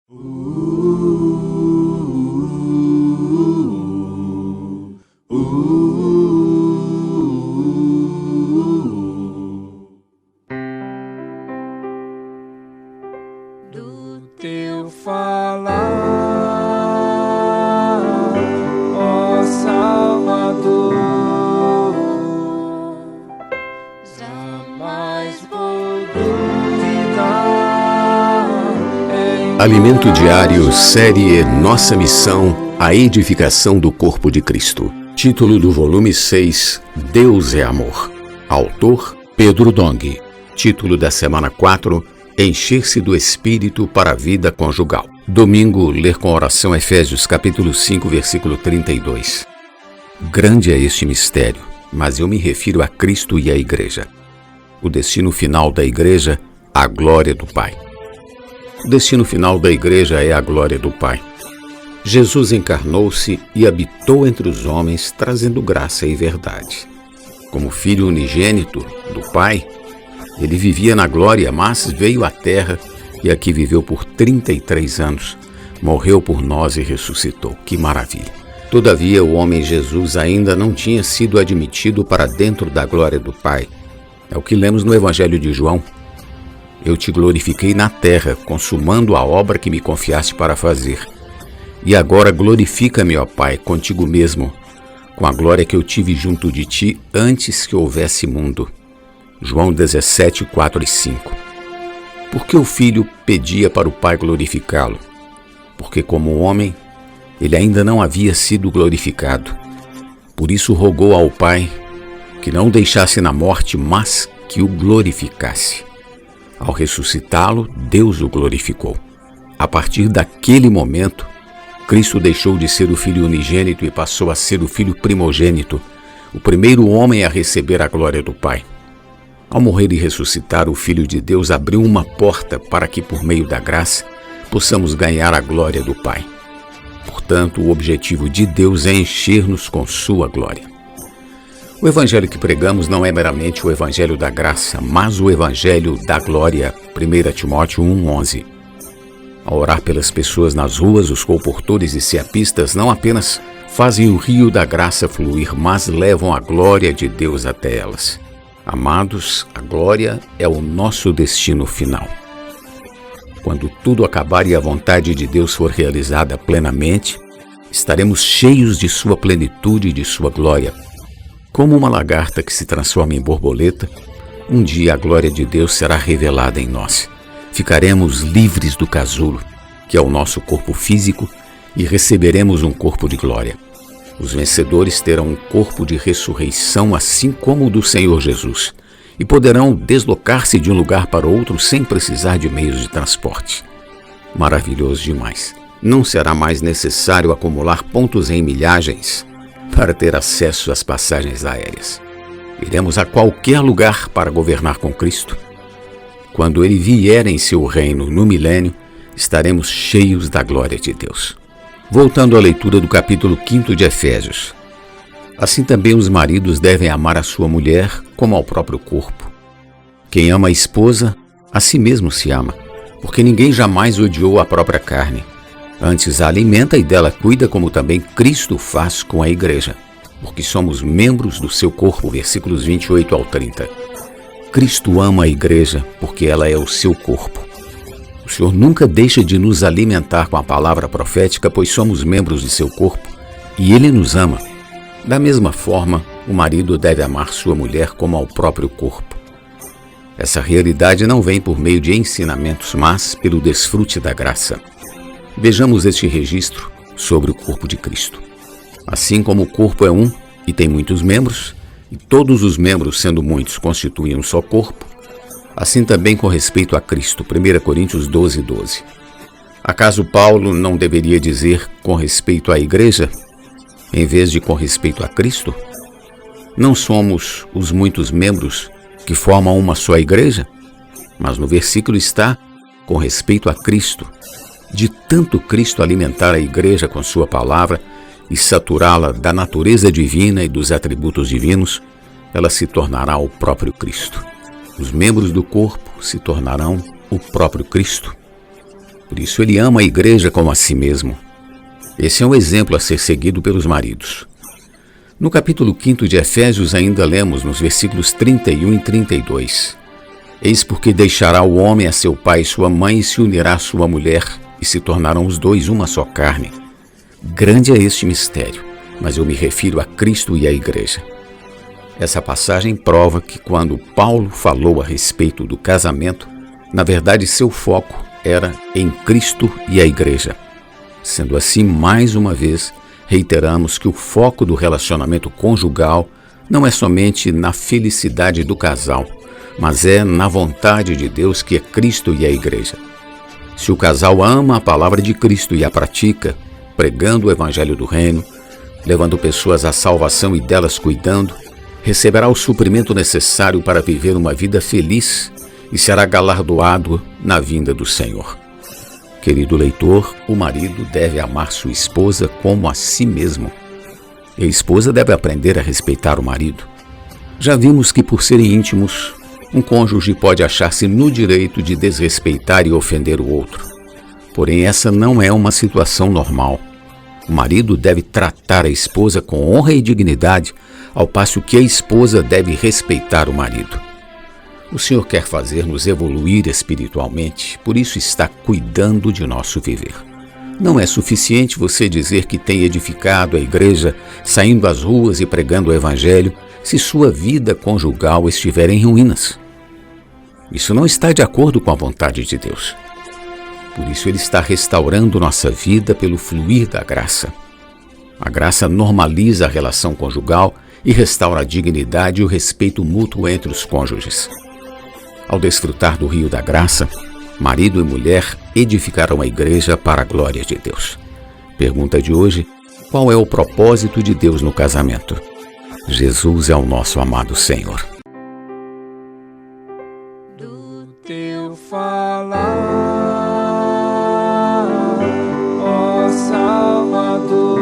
Do teu falar, ó Salvador, jamais vou duvidar. Alimento Diário, série Nossa Missão, a edificação do corpo de Cristo. Título do volume 6, Deus é Amor. Autor, Pedro Dong. Título da semana 4, Encher-se do Espírito para a vida conjugal. Domingo, ler com oração Efésios capítulo 5, versículo 32. Grande é este mistério, mas eu me refiro a Cristo e à Igreja. O destino final da Igreja, a glória do Pai. O destino final da Igreja é a glória do Pai. Jesus encarnou-se e habitou entre os homens, trazendo graça e verdade. Como Filho unigênito do Pai, ele vivia na glória, mas veio à terra e aqui viveu por 33 anos. Morreu por nós e ressuscitou. Que maravilha! Todavia, o homem Jesus ainda não tinha sido admitido para dentro da glória do Pai. É o que lemos no Evangelho de João. Eu te glorifiquei na terra, consumando a obra que me confiaste para fazer. E agora glorifica-me, ó Pai, contigo mesmo, com a glória que eu tive junto de ti antes que houvesse mundo. João 17, 4 e 5. Porque o Filho pedia para o Pai glorificá-lo? Porque como homem, ele ainda não havia sido glorificado. Por isso rogou ao Pai que não o deixasse na morte, mas que o glorificasse. Ao ressuscitá-lo, Deus o glorificou. A partir daquele momento, Cristo deixou de ser o Filho unigênito e passou a ser o Filho primogênito, o primeiro homem a receber a glória do Pai. Ao morrer e ressuscitar, o Filho de Deus abriu uma porta para que, por meio da graça, possamos ganhar a glória do Pai. Portanto, o objetivo de Deus é encher-nos com sua glória. O evangelho que pregamos não é meramente o evangelho da graça, mas o evangelho da glória. 1 Timóteo 1:11. Ao orar pelas pessoas nas ruas, os colportores e ceapistas não apenas fazem o rio da graça fluir, mas levam a glória de Deus até elas. Amados, a glória é o nosso destino final. Quando tudo acabar e a vontade de Deus for realizada plenamente, estaremos cheios de sua plenitude e de sua glória. Como uma lagarta que se transforma em borboleta, um dia a glória de Deus será revelada em nós. Ficaremos livres do casulo, que é o nosso corpo físico, e receberemos um corpo de glória. Os vencedores terão um corpo de ressurreição, assim como o do Senhor Jesus, e poderão deslocar-se de um lugar para outro sem precisar de meios de transporte. Maravilhoso demais! Não será mais necessário acumular pontos em milhagens para ter acesso às passagens aéreas. Iremos a qualquer lugar para governar com Cristo. Quando Ele vier em seu reino no milênio, estaremos cheios da glória de Deus. Voltando à leitura do capítulo 5 de Efésios. Assim também os maridos devem amar a sua mulher como ao próprio corpo. Quem ama a esposa, a si mesmo se ama, porque ninguém jamais odiou a própria carne. Antes a alimenta e dela cuida, como também Cristo faz com a igreja, porque somos membros do seu corpo. Versículos 28 ao 30. Cristo ama a igreja porque ela é o seu corpo. O Senhor nunca deixa de nos alimentar com a palavra profética, pois somos membros de seu corpo e Ele nos ama. Da mesma forma, o marido deve amar sua mulher como ao próprio corpo. Essa realidade não vem por meio de ensinamentos, mas pelo desfrute da graça. Vejamos este registro sobre o corpo de Cristo. Assim como o corpo é um e tem muitos membros, e todos os membros, sendo muitos, constituem um só corpo, assim também com respeito a Cristo. 1 Coríntios 12:12. Acaso Paulo não deveria dizer com respeito à igreja, em vez de com respeito a Cristo? Não somos os muitos membros que formam uma só igreja? Mas no versículo está com respeito a Cristo. De tanto Cristo alimentar a igreja com sua palavra e saturá-la da natureza divina e dos atributos divinos, ela se tornará o próprio Cristo. Os membros do corpo se tornarão o próprio Cristo. Por isso ele ama a igreja como a si mesmo. Esse é um exemplo a ser seguido pelos maridos. No capítulo 5 de Efésios ainda lemos nos versículos 31 e 32. Eis porque deixará o homem a seu pai e sua mãe e se unirá à sua mulher, e se tornarão os dois uma só carne. Grande é este mistério, mas eu me refiro a Cristo e à igreja. Essa passagem prova que quando Paulo falou a respeito do casamento, na verdade seu foco era em Cristo e a igreja. Sendo assim, mais uma vez, reiteramos que o foco do relacionamento conjugal não é somente na felicidade do casal, mas é na vontade de Deus, que é Cristo e a igreja. Se o casal ama a palavra de Cristo e a pratica, pregando o evangelho do reino, levando pessoas à salvação e delas cuidando, receberá o suprimento necessário para viver uma vida feliz e será galardoado na vinda do Senhor. Querido leitor, o marido deve amar sua esposa como a si mesmo. E a esposa deve aprender a respeitar o marido. Já vimos que, por serem íntimos, um cônjuge pode achar-se no direito de desrespeitar e ofender o outro. Porém, essa não é uma situação normal. O marido deve tratar a esposa com honra e dignidade, ao passo que a esposa deve respeitar o marido. O Senhor quer fazer-nos evoluir espiritualmente, por isso está cuidando de nosso viver. Não é suficiente você dizer que tem edificado a igreja, saindo às ruas e pregando o evangelho, se sua vida conjugal estiver em ruínas. Isso não está de acordo com a vontade de Deus. Por isso Ele está restaurando nossa vida pelo fluir da graça. A graça normaliza a relação conjugal e restaura a dignidade e o respeito mútuo entre os cônjuges. Ao desfrutar do rio da graça, marido e mulher edificarão a igreja para a glória de Deus. Pergunta de hoje: qual é o propósito de Deus no casamento? Jesus é o nosso amado Senhor. Do teu falar, ó Salvador,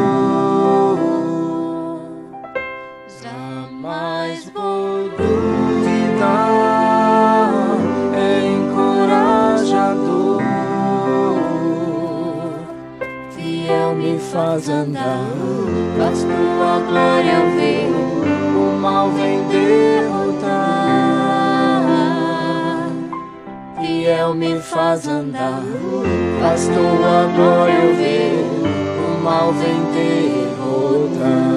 jamais vou duvidar. Me faz andar, faz tua glória eu ver, o mal vem derrotar. Fiel me faz andar, faz tua glória eu ver, o mal vem derrotar.